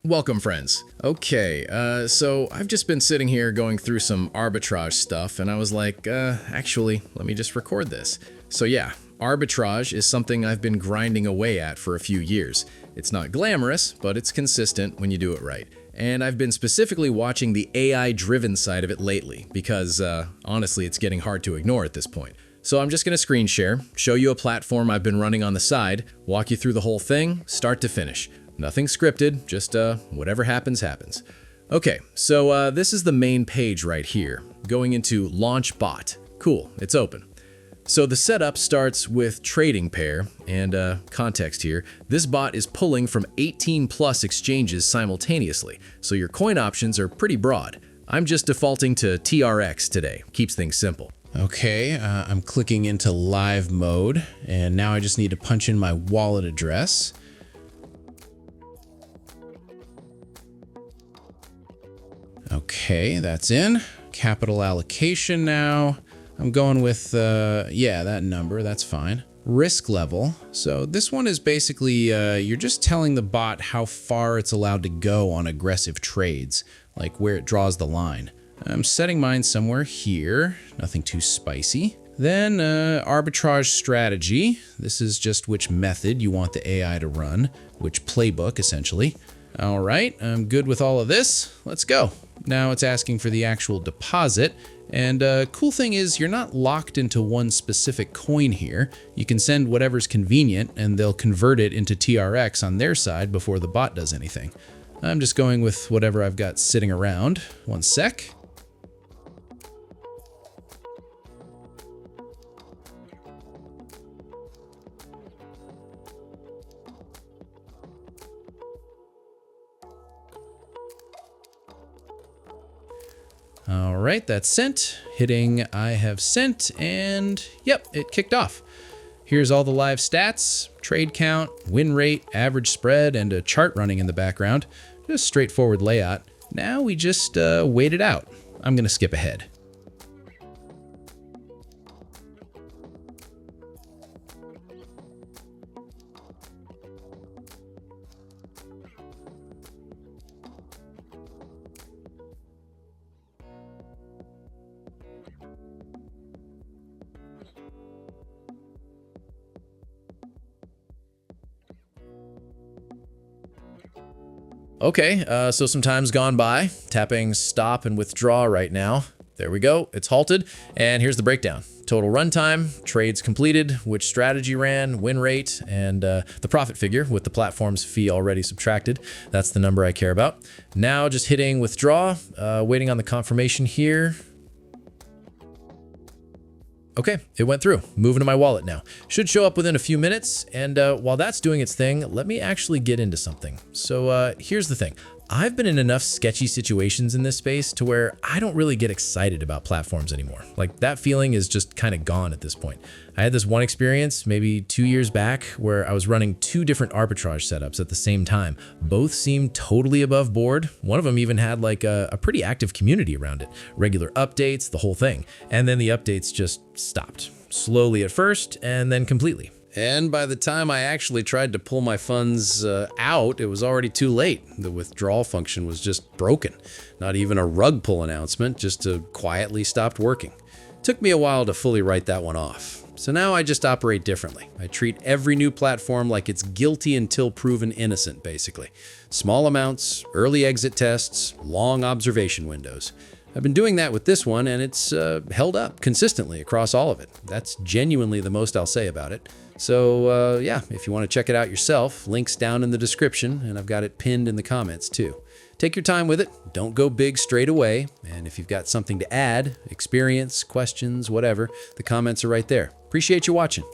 Welcome, friends. Okay, so I've just been sitting here going through some arbitrage stuff, and I was like, actually, let me just record this. So yeah, arbitrage is something I've been grinding away at for a few years. It's not glamorous, but it's consistent when you do it right. And I've been specifically watching the AI-driven side of it lately, because honestly, it's getting hard to ignore at this point. So I'm just going to screen share, show you a platform I've been running on the side, walk you through the whole thing, start to finish. Nothing scripted, just whatever happens, happens. Okay, so this is the main page right here, going into Launch Bot. Cool, it's open. So the setup starts with trading pair, and context here, this bot is pulling from 18 plus exchanges simultaneously, so your coin options are pretty broad. I'm just defaulting to TRX today, keeps things simple. Okay, I'm clicking into live mode, and now I just need to punch in my wallet address. Okay, that's in. Capital allocation now. I'm going with, yeah, that number, that's fine. Risk level. So this one is basically, you're just telling the bot how far it's allowed to go on aggressive trades, like where it draws the line. I'm setting mine somewhere here, nothing too spicy. Then arbitrage strategy. This is just which method you want the AI to run, which playbook essentially. All right, I'm good with all of this. Let's go. Now it's asking for the actual deposit. And cool thing is you're not locked into one specific coin here. You can send whatever's convenient and they'll convert it into TRX on their side before the bot does anything. I'm just going with whatever I've got sitting around. One sec. All right, that's sent. Hitting I have sent, and yep, it kicked off. Here's all the live stats, trade count, win rate, average spread, and a chart running in the background. Just straightforward layout. Now we just wait it out. I'm gonna skip ahead. Okay, so some time's gone by. Tapping stop and withdraw right now. There we go, it's halted. And here's the breakdown. Total runtime, trades completed, which strategy ran, win rate, and the profit figure with the platform's fee already subtracted. That's the number I care about. Now just hitting withdraw, waiting on the confirmation here. Okay, it went through. Moving to my wallet now. Should show up within a few minutes, and while that's doing its thing, let me actually get into something. So here's the thing. I've been in enough sketchy situations in this space to where I don't really get excited about platforms anymore. Like, that feeling is just kind of gone at this point. I had this one experience maybe 2 years back where I was running 2 different arbitrage setups at the same time. Both seemed totally above board. One of them even had like a pretty active community around it. Regular updates, the whole thing. And then the updates just stopped. Slowly at first, and then completely. And by the time I actually tried to pull my funds out, it was already too late. The withdrawal function was just broken. Not even a rug pull announcement, just quietly stopped working. Took me a while to fully write that one off. So now I just operate differently. I treat every new platform like it's guilty until proven innocent, basically. Small amounts, early exit tests, long observation windows. I've been doing that with this one, and it's held up consistently across all of it. That's genuinely the most I'll say about it. So yeah, if you want to check it out yourself, links down in the description, and I've got it pinned in the comments too. Take your time with it, don't go big straight away, and if you've got something to add, experience, questions, whatever, the comments are right there. Appreciate you watching.